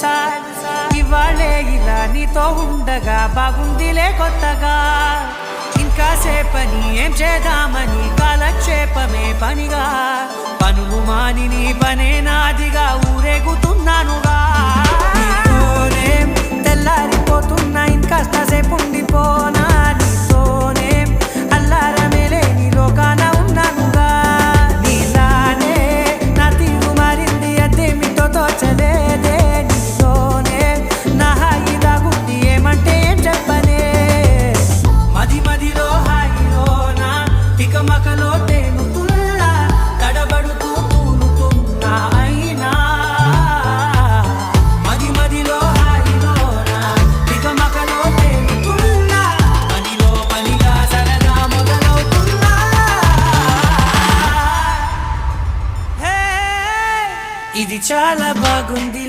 తెలుసా ఇవాళే ఇలా నీతో ఉండగా బాగుందిలే కొత్తగా ఇంకా సేపని ఏం చేద్దామని కాలక్షేపమే పనిగా పనులు మాని నీ పనే నాదిగా ఊరేగుతున్నానుగా తెల్లారిపోతున్నా ఇంకాస్త సేపు ఉండిపోనా నీతోనే అల్లారమే లేని లోకాన ఉన్నానుగా నీలానే నా తీరు మారింది అదేమిటో తోచలేదే నీతోనే నా హాయి దాగుంది ఏమంటే ఏం చెప్పనే మది మదిలో హాయిలోనా తికమకలో తేలుతున్నా తడబడుతూ తూలుతున్నా అయినా మది మదిలో హాయిలోనా తికమకలో తేలుతున్నా పనిలో పనిగా సరదా మొదలవుతున్నా ఇది చాలా బాగుంది